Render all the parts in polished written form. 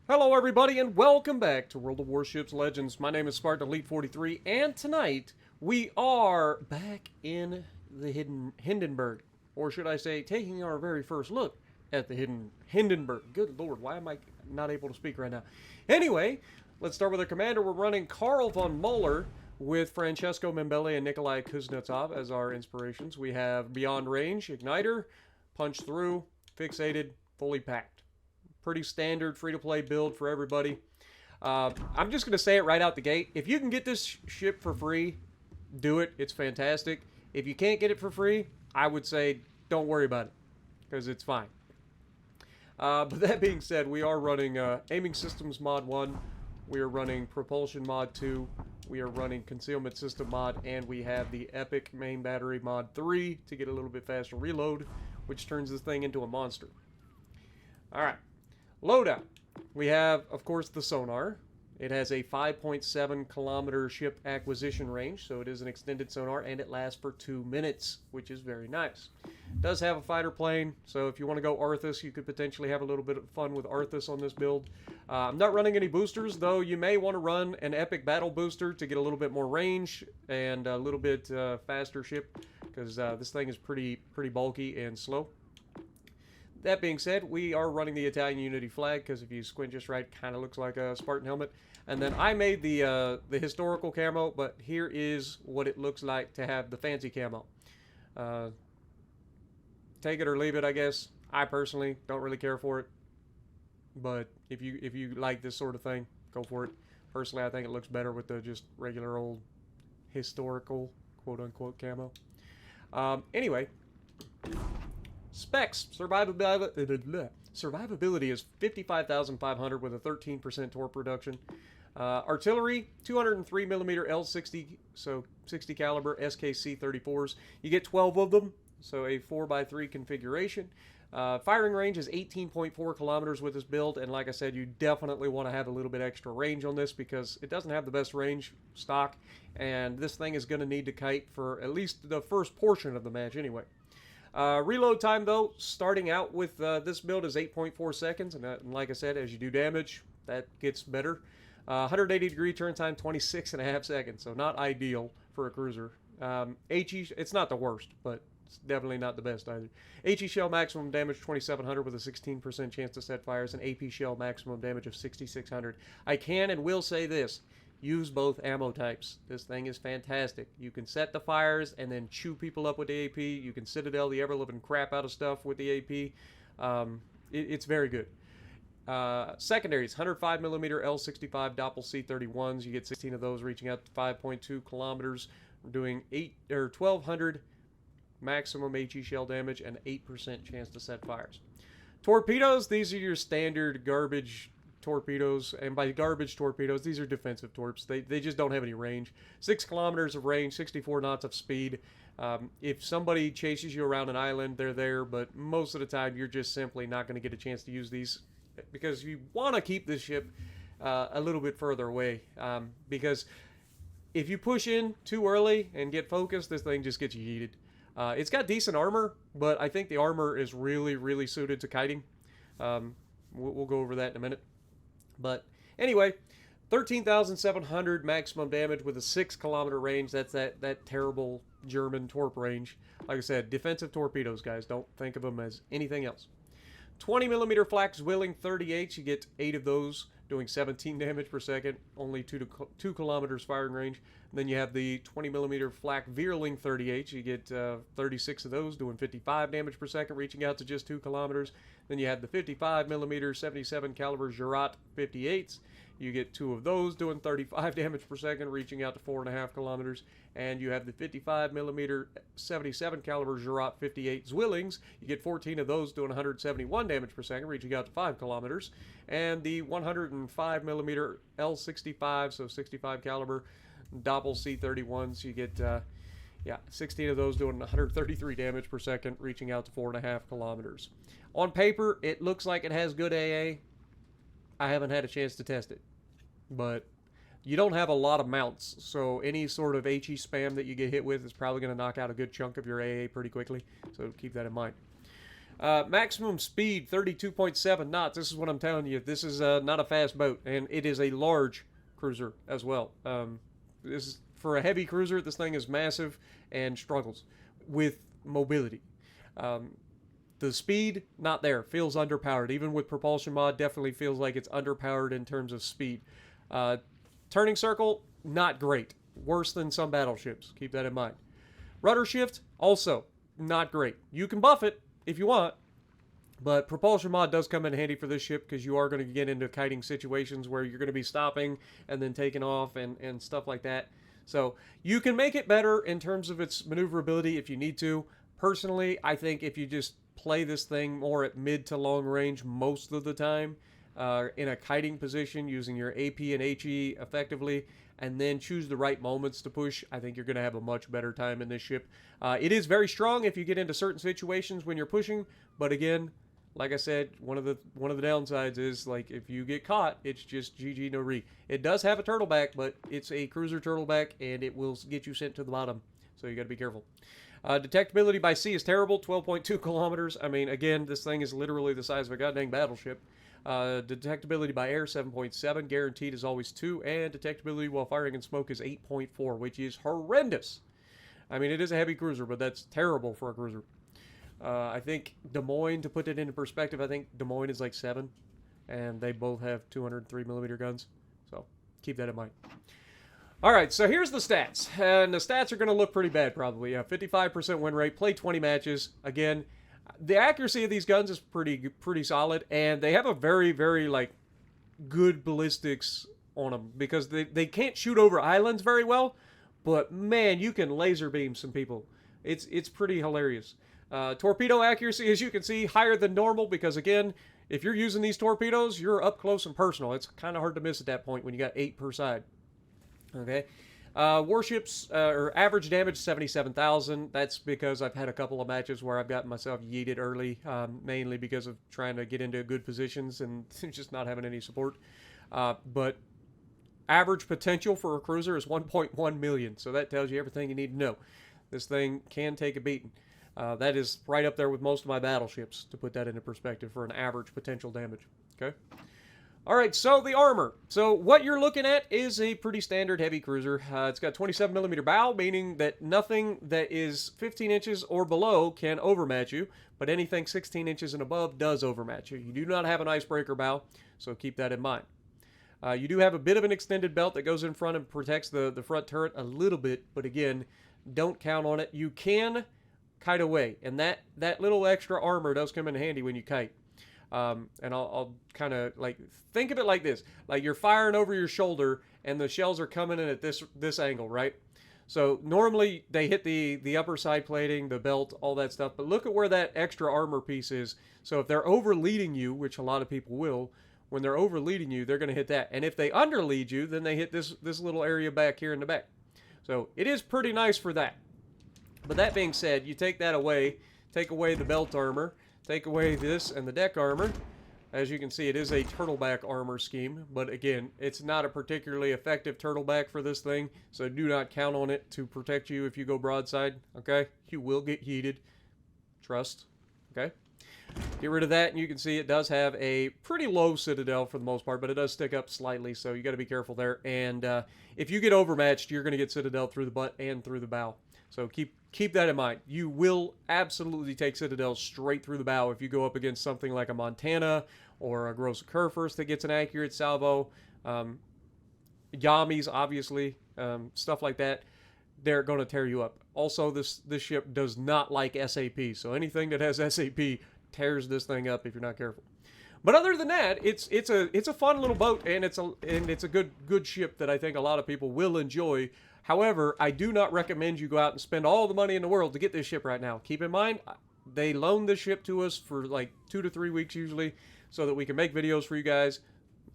Hello, everybody, and welcome back to World of Warships Legends. My name is Spartan Elite 43, and tonight we are back in the Hindenburg, or should I say, taking our very first look at the Hindenburg. Good lord, why am I not able to speak right now? Anyway, let's start with our commander. We're running Karl von Muller with Francesco Membele and Nikolai Kuznetsov as our inspirations. We have Beyond Range, Igniter, Punch Through, Fixated, Fully Packed. Pretty standard free-to-play build for everybody. I'm just going to say it right out the gate. If you can get this ship for free, do it. It's fantastic. If you can't get it for free, I would say don't worry about it because it's fine. But that being said, we are running Aiming Systems Mod 1. We are running Propulsion Mod 2. We are running Concealment System Mod. And we have the Epic Main Battery Mod 3 to get a little bit faster reload, which turns this thing into a monster. Alright. Loadout. We have, of course, the sonar. It has a 5.7 kilometer ship acquisition range, so it is an extended sonar, and it lasts for 2 minutes, which is very nice. It does have a fighter plane, so if you want to go Arthas, you could potentially have a little bit of fun with Arthas on this build. I'm not running any boosters, though you may want to run an Epic Battle Booster to get a little bit more range and a little bit faster ship, because this thing is pretty bulky and slow. That being said, we are running the Italian Unity flag because if you squint just right, kind of looks like a Spartan helmet. And then I made the historical camo, but here is what it looks like to have the fancy camo. Take it or leave it, I guess. I personally don't really care for it, but if you like this sort of thing, go for it. Personally, I think it looks better with the just regular old historical quote-unquote camo. Anyway. Specs. Survivability is 55,500 with a 13% torque reduction. Artillery, 203mm L60, so 60 caliber SKC 34s. You get 12 of them, so a 4x3 configuration. Firing range is 18.4 kilometers with this build, and like I said, you definitely want to have a little bit extra range on this because it doesn't have the best range stock, and this thing is going to need to kite for at least the first portion of the match anyway. Reload time, though, starting out with this build is 8.4 seconds, and like I said, as you do damage, that gets better. 180-degree turn time, 26.5 seconds, so not ideal for a cruiser. HE, it's not the worst, but it's definitely not the best either. HE shell maximum damage 2,700 with a 16% chance to set fires, and AP shell maximum damage of 6,600. I can and will say this. Use both ammo types. This thing is fantastic. You can set the fires and then chew people up with the AP. You can Citadel the ever-living crap out of stuff with the AP. It's very good. Secondaries, 105mm L65 Doppel C31s. You get 16 of those, reaching out to 5.2 kilometers. We're doing 1,200 maximum HE shell damage and 8% chance to set fires. Torpedoes, these are your standard garbage torpedoes, and by garbage torpedoes, these are defensive torps. They just don't have any range. 6 kilometers of range, 64 knots of speed. If somebody chases you around an island, they're there, but most of the time you're just simply not going to get a chance to use these because you want to keep this ship a little bit further away, because if you push in too early and get focused, this thing just gets yeeted. It's got decent armor, but I think the armor is really suited to kiting. We'll go over that in a minute. But anyway, 13,700 maximum damage with a 6 kilometer range. That's that terrible German torp range. Like I said, defensive torpedoes, guys. Don't think of them as anything else. 20mm flak Zwilling 38s. You get 8 of those, doing 17 damage per second. Only 2 kilometers firing range. And then you have the 20mm flak Vierling 38s. You get 36 of those, doing 55 damage per second, reaching out to just 2 kilometers. Then you have the 55mm 77 caliber Girat 58s. You get 2 of those, doing 35 damage per second, reaching out to 4.5 kilometers. And you have the 55mm 77 caliber Girat 58 Zwillings. You get 14 of those, doing 171 damage per second, reaching out to 5 kilometers. And the 105mm L65, so 65 caliber Doppel C31s. You get 16 of those doing 133 damage per second, reaching out to 4.5 kilometers. On paper, it looks like it has good AA. I haven't had a chance to test it, but you don't have a lot of mounts, so any sort of HE spam that you get hit with is probably going to knock out a good chunk of your AA pretty quickly, so keep that in mind. Maximum speed 32.7 knots. This is what I'm telling you. This is not a fast boat, and it is a large cruiser as well. This is, for a heavy cruiser, this thing is massive and struggles with mobility. The speed, not there. Feels underpowered. Even with propulsion mod, definitely feels like it's underpowered in terms of speed. Turning circle, not great. Worse than some battleships. Keep that in mind. Rudder shift, also not great. You can buff it if you want, but propulsion mod does come in handy for this ship because you are going to get into kiting situations where you're going to be stopping and then taking off and stuff like that. So you can make it better in terms of its maneuverability if you need to. Personally, I think if you just play this thing more at mid to long range most of the time, in a kiting position using your AP and HE effectively, and then choose the right moments to push, I think you're going to have a much better time in this ship. It is very strong if you get into certain situations when you're pushing, but again, like I said, one of the downsides is, like, if you get caught, it's just GG no re. It does have a turtleback, but it's a cruiser turtleback, and it will get you sent to the bottom, so you got to be careful. Detectability by sea is terrible, 12.2 kilometers. I mean, again, this thing is literally the size of a goddamn battleship. Detectability by air, 7.7. Guaranteed is always 2. And detectability while firing in smoke is 8.4, which is horrendous. I mean, it is a heavy cruiser, but that's terrible for a cruiser. I think Des Moines, to put it into perspective, I think Des Moines is like 7. And they both have 203mm guns. So keep that in mind. All right, so here's the stats. And the stats are going to look pretty bad, probably. 55% win rate, play 20 matches. Again, the accuracy of these guns is pretty solid, and they have a very, very, like, good ballistics on them because they can't shoot over islands very well, but man, you can laser beam some people. It's pretty hilarious. Torpedo accuracy, as you can see, higher than normal because, again, if you're using these torpedoes, you're up close and personal. It's kind of hard to miss at that point when you got 8 per side. Okay. Warships, or average damage, 77,000. That's because I've had a couple of matches where I've gotten myself yeeted early, mainly because of trying to get into good positions and just not having any support. But average potential for a cruiser is 1.1 million, so that tells you everything you need to know. This thing can take a beating. That is right up there with most of my battleships, to put that into perspective, for an average potential damage. Okay? All right, so the armor. So what you're looking at is a pretty standard heavy cruiser. It's got 27mm bow, meaning that nothing that is 15 inches or below can overmatch you, but anything 16 inches and above does overmatch you. You do not have an icebreaker bow, so keep that in mind. You do have a bit of an extended belt that goes in front and protects the front turret a little bit, but again, don't count on it. You can kite away, and that little extra armor does come in handy when you kite. And I'll kind of, like, think of it like this. Like, you're firing over your shoulder, and the shells are coming in at this angle, right? So normally they hit the upper side plating, the belt, all that stuff. But look at where that extra armor piece is. So if they're overleading you, which a lot of people will, when they're overleading you, they're going to hit that. And if they underlead you, then they hit this little area back here in the back. So it is pretty nice for that. But that being said, you take that away, take away the belt armor, take away this and the deck armor. As you can see, it is a turtleback armor scheme, but again, it's not a particularly effective turtleback for this thing, so do not count on it to protect you if you go broadside, okay? You will get heated. Trust, okay? Get rid of that, and you can see it does have a pretty low citadel for the most part, but it does stick up slightly, so you got to be careful there. And if you get overmatched, you're going to get citadel through the butt and through the bow. So keep that in mind. You will absolutely take citadels straight through the bow if you go up against something like a Montana or a Gross Kerfers that gets an accurate salvo. Yamis, obviously, stuff like that. They're going to tear you up. Also, this ship does not like SAP, so anything that has SAP tears this thing up if you're not careful. But other than that, it's a fun little boat, and it's a good ship that I think a lot of people will enjoy. However, I do not recommend you go out and spend all the money in the world to get this ship right now. Keep in mind, they loan this ship to us for like 2 to 3 weeks usually, so that we can make videos for you guys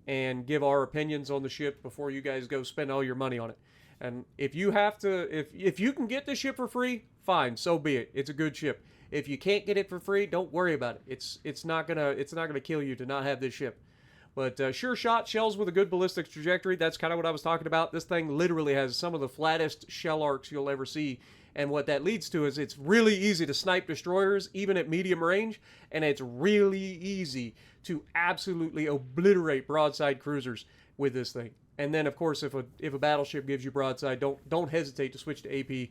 and give our opinions on the ship before you guys go spend all your money on it. And if you have to, if you can get this ship for free, fine, so be it. It's a good ship. If you can't get it for free, don't worry about it. It's not gonna kill you to not have this ship. But sure shot shells with a good ballistics trajectory. That's kind of what I was talking about. This thing literally has some of the flattest shell arcs you'll ever see. And what that leads to is it's really easy to snipe destroyers, even at medium range, and it's really easy to absolutely obliterate broadside cruisers with this thing. And then, of course, if a battleship gives you broadside, don't hesitate to switch to AP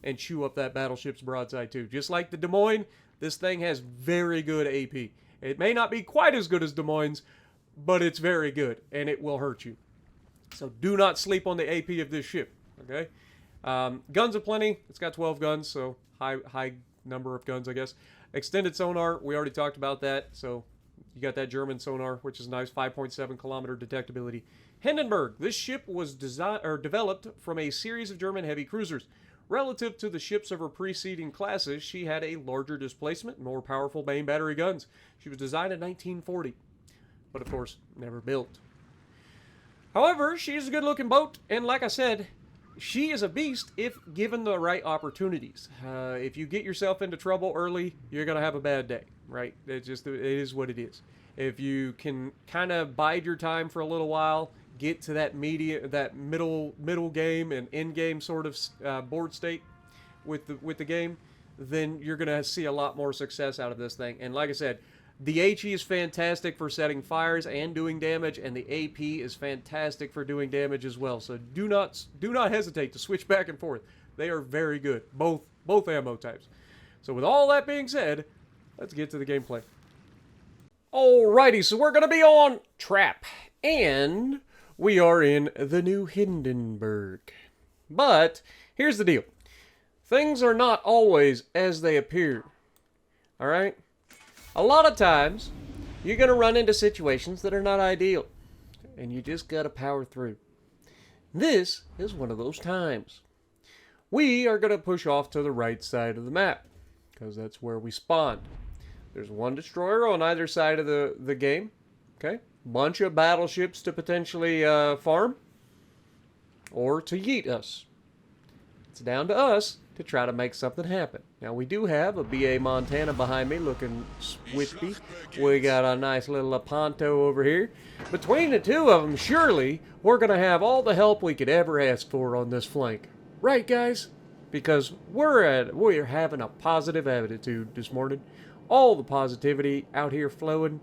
and chew up that battleship's broadside too. Just like the Des Moines, this thing has very good AP. It may not be quite as good as Des Moines, but it's very good, and it will hurt you. So do not sleep on the AP of this ship, okay? Guns aplenty. It's got 12 guns, so high number of guns, I guess. Extended sonar, we already talked about that, so you got that German sonar, which is nice, 5.7 kilometer detectability. Hindenburg, this ship was developed from a series of German heavy cruisers. Relative to the ships of her preceding classes, she had a larger displacement, more powerful main battery guns. She was designed in 1940, but of course, never built. However, she's a good-looking boat, and like I said, she is a beast if given the right opportunities. If you get yourself into trouble early, you're going to have a bad day, right? It is what it is. If you can kind of bide your time for a little while, get to that middle game and end game sort of board state with the game, then you're going to see a lot more success out of this thing. And like I said, the HE is fantastic for setting fires and doing damage, and the AP is fantastic for doing damage as well. So do not hesitate to switch back and forth. They are very good, both ammo types. So with all that being said, let's get to the gameplay. Alrighty, so we're going to be on Trap, and we are in the new Hindenburg. But here's the deal. Things are not always as they appear. Alright? A lot of times, you're going to run into situations that are not ideal. And you just got to power through. This is one of those times. We are going to push off to the right side of the map, because that's where we spawned. There's one destroyer on either side of the game. Okay? Bunch of battleships to potentially farm. Or to yeet us. It's down to us to try to make something happen. Now, we do have a BA Montana behind me looking swiftly. We got a nice little Lepanto over here. Between the two of them, surely, we're going to have all the help we could ever ask for on this flank. Right, guys? Because we're having a positive attitude this morning. All the positivity out here flowing.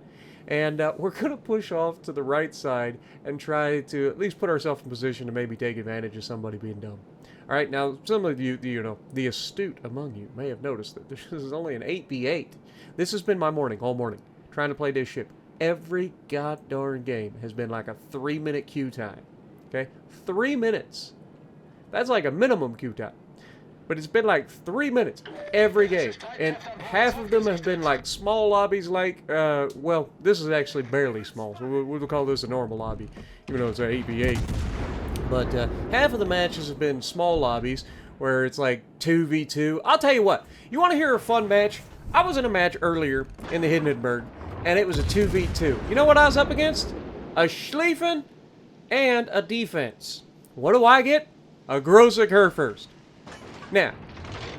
And we're going to push off to the right side and try to at least put ourselves in position to maybe take advantage of somebody being dumb. All right, now, some of you, the astute among you may have noticed that this is only an 8v8. This has been my morning, all morning, trying to play this ship. Every goddarn game has been like a 3-minute queue time, okay? 3 minutes. That's like a minimum queue time. But it's been like 3 minutes every game. And half of them have been like small lobbies like, well, this is actually barely small, so we'll call this a normal lobby, even though it's an 8v8. But half of the matches have been small lobbies where it's like 2v2. I'll tell you what, you want to hear a fun match? I was in a match earlier in the Hindenburg, and it was a 2v2. You know what I was up against? A Schlieffen and a defense. What do I get? A Grosse Kurfürst. Now,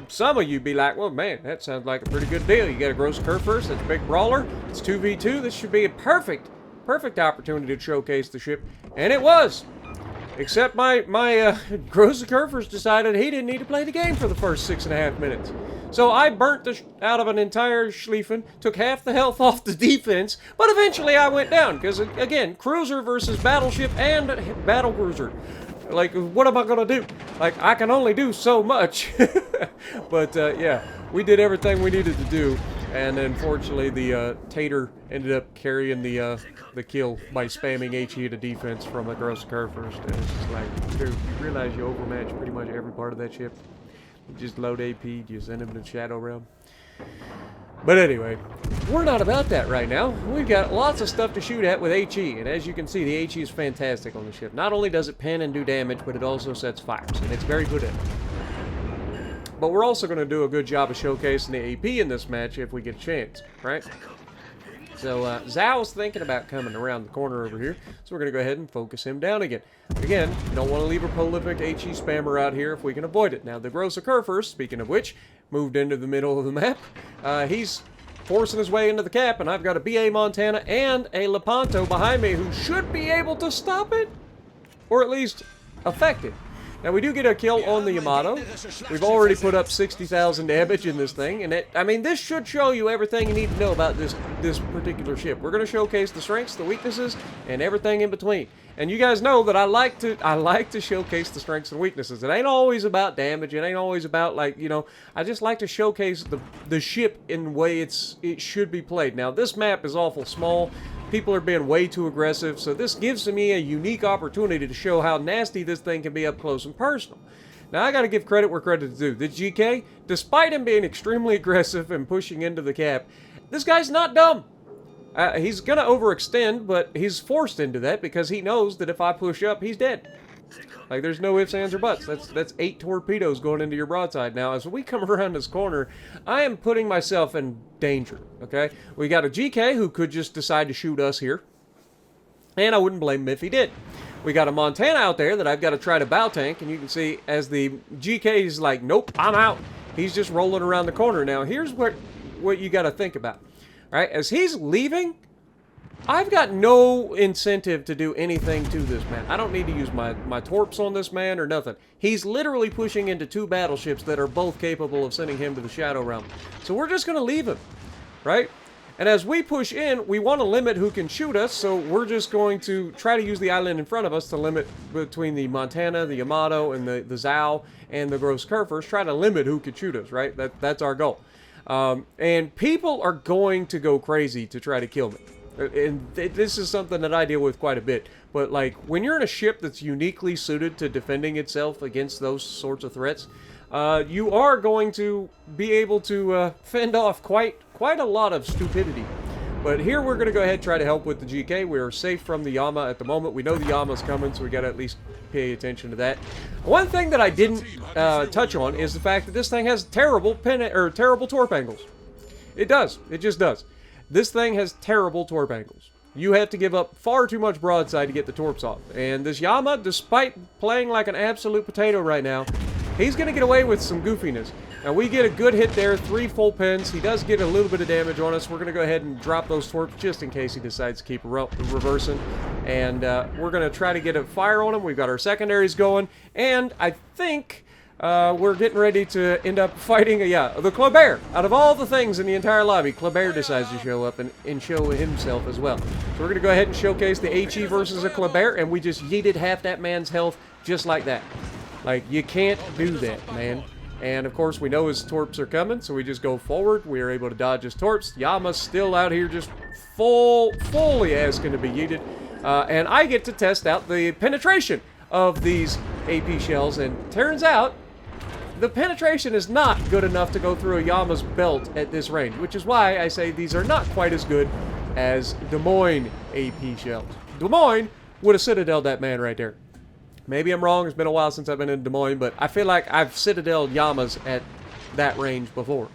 some of you be like, well, man, that sounds like a pretty good deal. You got a Grosse Kurfürst, that's a big brawler. It's 2v2. This should be a perfect opportunity to showcase the ship. And it was. Except my Grosse Kurfürst decided he didn't need to play the game for the first 6.5 minutes. So I burnt out of an entire Schlieffen, took half the health off the defense, but eventually I went down. Because, again, cruiser versus battleship and battle cruiser. Like, what am I going to do? Like, I can only do so much. But, yeah, we did everything we needed to do. And unfortunately, the Tater ended up carrying the kill by spamming HE to defense from a Grosse Kurfürst. And it's just like, dude, you realize you overmatch pretty much every part of that ship. You just load AP, you send him to the Shadow Realm. But anyway, we're not about that right now. We've got lots of stuff to shoot at with HE, and as you can see, the HE is fantastic on the ship. Not only does it pen and do damage, but it also sets fires, and it's very good at it. But we're also going to do a good job of showcasing the AP in this match if we get a chance, right? So, Zhao's thinking about coming around the corner over here, so we're going to go ahead and focus him down again. Again, you don't want to leave a prolific HE spammer out here if we can avoid it. Now, the Grosse Kurfürst, speaking of which, moved into the middle of the map. He's forcing his way into the cap, and I've got a BA Montana and a Lepanto behind me who should be able to stop it, or at least affect it. Now, we do get a kill on the Yamato. We've already put up 60,000 damage in this thing, and I mean, this should show you everything you need to know about this particular ship. We're going to showcase the strengths, the weaknesses, and everything in between. And you guys know that I like to showcase the strengths and weaknesses. It ain't always about damage. It ain't always about, like, you know, I just like to showcase the ship in the way it should be played. Now, this map is awful small. People are being way too aggressive, so this gives me a unique opportunity to show how nasty this thing can be up close and personal. Now, I gotta give credit where credit is due. The GK, despite him being extremely aggressive and pushing into the cap, this guy's not dumb. He's gonna overextend, but he's forced into that because he knows that if I push up, he's dead. Like, there's no ifs, ands, or buts. That's 8 torpedoes going into your broadside. Now, as we come around this corner, I am putting myself in danger, okay? We got a GK who could just decide to shoot us here, and I wouldn't blame him if he did. We got a Montana out there that I've got to try to bow tank, and you can see as the GK is like, nope, I'm out. He's just rolling around the corner. Now, here's what you got to think about. All right, as he's leaving, I've got no incentive to do anything to this man. I don't need to use my torps on this man or nothing. He's literally pushing into 2 battleships that are both capable of sending him to the Shadow Realm. So we're just going to leave him, right? And as we push in, we want to limit who can shoot us, so we're just going to try to use the island in front of us to limit between the Montana, the Yamato, and the Zhao, and the Gross Kerfers. Try to limit who can shoot us, right? That's our goal. And people are going to go crazy to try to kill me. And this is something that I deal with quite a bit. But, like, when you're in a ship that's uniquely suited to defending itself against those sorts of threats, you are going to be able to fend off quite a lot of stupidity. But here we're going to go ahead and try to help with the GK. We are safe from the Yama at the moment. We know the Yama's coming, so we got to at least pay attention to that. One thing that I didn't touch on is the fact that this thing has terrible torp angles. It does. It just does. This thing has terrible torp angles. You have to give up far too much broadside to get the torps off. And this Yama, despite playing like an absolute potato right now, he's going to get away with some goofiness. Now, we get a good hit there, 3 full pins. He does get a little bit of damage on us. We're going to go ahead and drop those torps just in case he decides to keep reversing. And we're going to try to get a fire on him. We've got our secondaries going. And I think we're getting ready to end up fighting, the Kleber. Out of all the things in the entire lobby, Kleber decides to show up and show himself as well. So we're going to go ahead and showcase the HE versus a Kleber, and we just yeeted half that man's health just like that. Like, you can't do that, man. And, of course, we know his torps are coming, so we just go forward. We are able to dodge his torps. Yama's still out here just fully asking to be yeeted. And I get to test out the penetration of these AP shells, and turns out the penetration is not good enough to go through a Yama's belt at this range, which is why I say these are not quite as good as Des Moines AP shells. Des Moines would have citadeled that man right there. Maybe I'm wrong. It's been a while since I've been in Des Moines, but I feel like I've citadeled Yamas at that range before.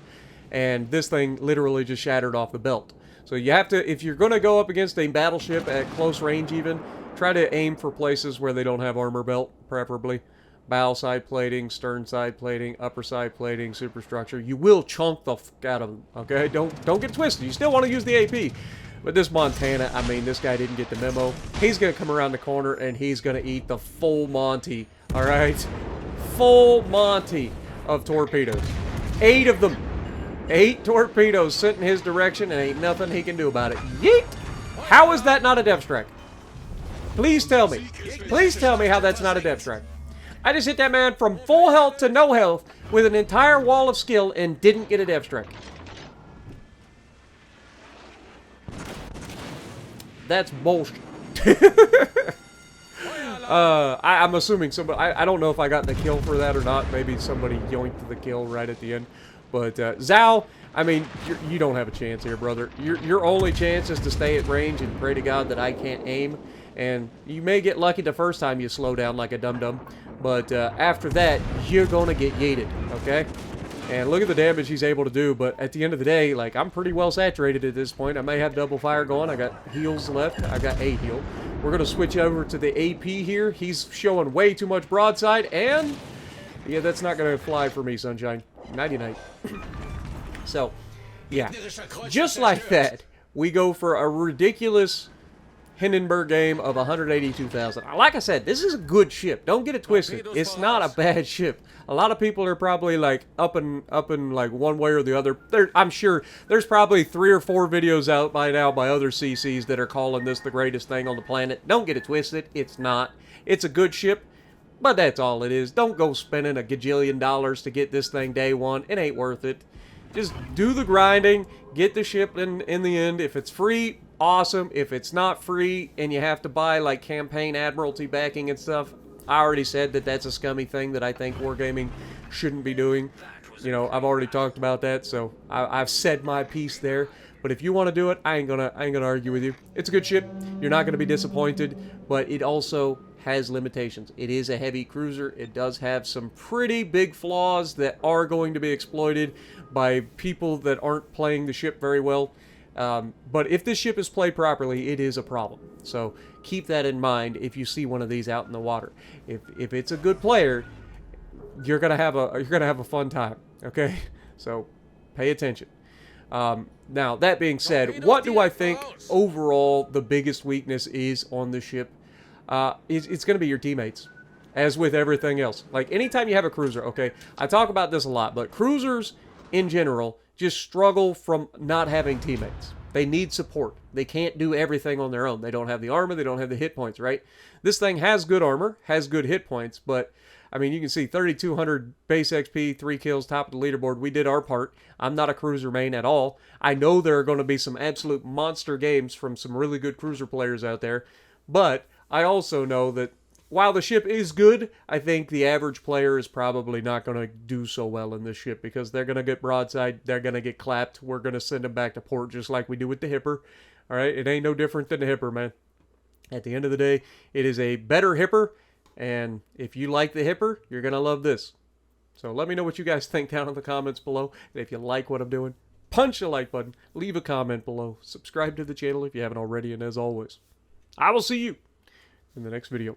And this thing literally just shattered off the belt. So you have to, if you're going to go up against a battleship at close range even, try to aim for places where they don't have armor belt, preferably. Bow side plating, stern side plating, upper side plating, superstructure. You will chunk the f*** out of them, okay? Don't get twisted. You still want to use the AP. But this Montana, I mean, this guy didn't get the memo. He's going to come around the corner, and he's going to eat the full Monty, all right? Full Monty of torpedoes. 8 of them. 8 torpedoes sent in his direction, and ain't nothing he can do about it. Yeet! How is that not a death strike? Please tell me. Please tell me how that's not a death strike. I just hit that man from full health to no health with an entire wall of skill and didn't get a death strike. That's bullshit. I'm assuming somebody... I don't know if I got the kill for that or not. Maybe somebody yoinked the kill right at the end. But Zhao, I mean, you don't have a chance here, brother. Your only chance is to stay at range and pray to God that I can't aim. And you may get lucky the first time you slow down like a dum-dum. But after that, you're going to get yeeted, okay? And look at the damage he's able to do. But at the end of the day, like, I'm pretty well saturated at this point. I may have double fire going. I got heals left. I got a heal. We're going to switch over to the AP here. He's showing way too much broadside. And, yeah, that's not going to fly for me, Sunshine. Nighty-night. So, yeah. Just like that, we go for a ridiculous Hindenburg game of 182,000. Like I said, this is a good ship. Don't get it twisted. It's not a bad ship. A lot of people are probably like up and like one way or the other. I'm sure there's probably 3 or 4 videos out by now by other CCs that are calling this the greatest thing on the planet. Don't get it twisted. It's not. It's a good ship, but that's all it is. Don't go spending a gajillion dollars to get this thing day one. It ain't worth it. Just do the grinding. Get the ship in the end. If it's free, awesome. If it's not free and you have to buy like campaign admiralty backing and stuff, I already said that that's a scummy thing that I think Wargaming shouldn't be doing. You know, I've already talked about that, so I've said my piece there. But if you want to do it, I ain't gonna argue with you. It's a good ship. You're not gonna be disappointed, but it also has limitations. It is a heavy cruiser. It does have some pretty big flaws that are going to be exploited by people that aren't playing the ship very well. But if this ship is played properly, it is a problem. So keep that in mind if you see one of these out in the water. If it's a good player, you're gonna have a fun time. Okay, so pay attention. Now that being said, what do I think overall the biggest weakness is on the ship? It's gonna be your teammates, as with everything else. Like anytime you have a cruiser, okay, I talk about this a lot, but cruisers in general just struggle from not having teammates. They need support. They can't do everything on their own. They don't have the armor. They don't have the hit points, right? This thing has good armor, has good hit points, but, I mean, you can see 3,200 base XP, 3 kills, top of the leaderboard. We did our part. I'm not a cruiser main at all. I know there are going to be some absolute monster games from some really good cruiser players out there, but I also know that while the ship is good, I think the average player is probably not going to do so well in this ship because they're going to get broadside, they're going to get clapped, we're going to send them back to port just like we do with the Hipper. All right, it ain't no different than the Hipper, man. At the end of the day, it is a better Hipper, and if you like the Hipper, you're going to love this. So let me know what you guys think down in the comments below. And if you like what I'm doing, punch the like button, leave a comment below, subscribe to the channel if you haven't already, and as always, I will see you in the next video.